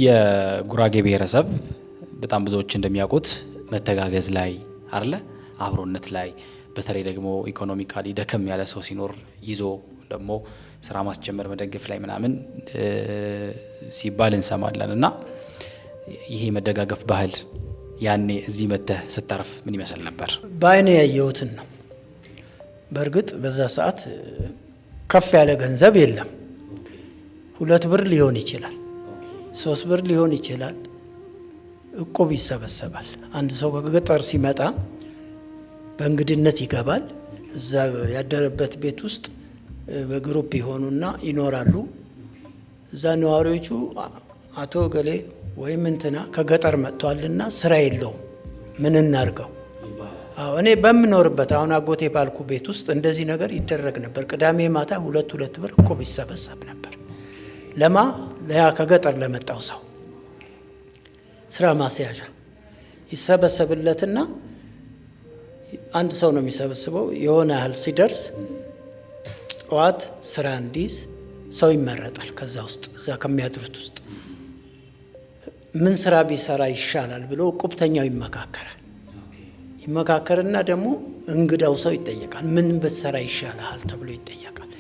የጉራጌ ብሔረሰብ በጣም ብዙዎች እንደሚያውቁት መተጋገዝ ላይ አይደለ፣ አብሮነት ላይ በተለይ ደግሞ ኢኮኖሚካሊ ደከም ያለ ሰው ሲኖር ይዞ ደግሞ ስራ ማስጀመር መደገፍ ላይ ምናምን ሲባል እንሰማለን። እና ይሄ መደጋገፍ ባህል ያኔ እዚህ መተህ ስታርፍ ምን ይመስል ነበር? በአይኔ ያየሁትን ነው። በእርግጥ በዛ ሰዓት ከፍ ያለ ገንዘብ የለም። 2 ብር ሊሆን ይችላል፣ 3 ብር ሊሆን ይችላል። እቁብ ይሰበሰባል። አንድ ሰው ከገጠር ሲመጣ በእንግድነት ይገባል። እዛ ያደረበት ቤት ውስጥ በግሩፕ ይሆኑና ይኖራሉ። እዛ ነዋሪዎቹ አቶ ገሌ ወይም እንትና ከገጠር መጥቷልና ስራ የለውም ምን እናርገው? እኔ በምኖርበት አሁን አጎቴ ባልኩ ቤት ውስጥ እንደዚህ ነገር ይደረግ ነበር። ቅዳሜ ማታ 2 ብር እቁብ ይሰበሰብ ነበር። ለያ ከገጠር ለመጣው ሰው ስራ ማስያዣ ይሰበሰብለትና አንድ ሰው ነው የሚሰበስበው። የሆነ ያህል ሲደርስ ጠዋት ስራ እንዲይዝ ሰው ይመረጣል። ከዛ ውስጥ እዛ ከሚያድሩት ውስጥ ምን ስራ ቢሰራ ይሻላል ብሎ እቁብተኛው ይመካከርና ደግሞ እንግዳው ሰው ይጠየቃል። ምን ብትሰራ ይሻላል ተብሎ ይጠየቃል።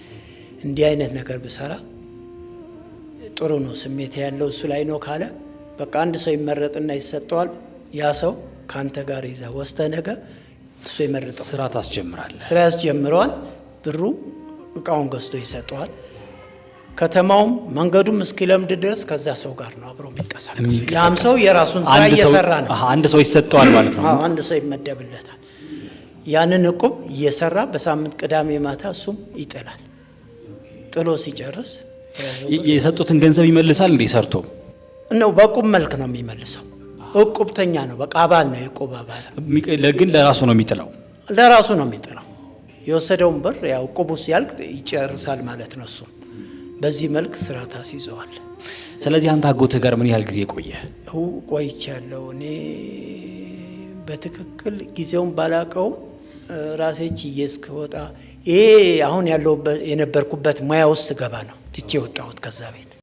እንዲህ አይነት ነገር ብሰራ ጥሩ ነው፣ ስሜት ያለው እሱ ላይ ነው ካለ በቃ አንድ ሰው ይመረጥና ይሰጠዋል። ያ ሰው ካንተ ጋር ይዘህ ወስደህ ነገ እሱ ይመረጣል፣ ስራ ታስጀምራለህ። ስራ ያስጀምረዋል። ብሩ እቃውን ገዝቶ ይሰጠዋል። ከተማውም መንገዱም እስኪለምድ ድረስ ከዛ ሰው ጋር ነው አብሮ የሚንቀሳቀስ። ያም ሰው የራሱን ስራ እየሰራ ነው። አንድ ሰው ይሰጠዋል ማለት ነው። አንድ ሰው ይመደብለታል። ያንን እቁብ እየሰራ በሳምንት ቅዳሜ ማታ እሱም ይጥላል። ጥሎ ሲጨርስ የሰጡትን ገንዘብ ይመልሳል። እንዴ ሰርቶ ነው በቁም መልክ ነው የሚመልሰው። እቁብተኛ ነው፣ በቃ አባል ነው፣ የቁብ አባል። ግን ለራሱ ነው የሚጥለው፣ ለራሱ ነው የሚጥለው። የወሰደውን ብር ያው እቁቡ ሲያልቅ ይጨርሳል ማለት ነው። እሱ በዚህ መልክ ስራ ታስይዘዋል። ስለዚህ አንተ አጎትህ ጋር ምን ያህል ጊዜ ቆየ? ቆይቻለሁ እኔ በትክክል ጊዜውን ባላቀውም ራሴ ችዬ እስክወጣ ይሄ አሁን ያለው የነበርኩበት ሙያ ውስጥ ገባ ነው ትቼ ወጣሁት ከዛ ቤት።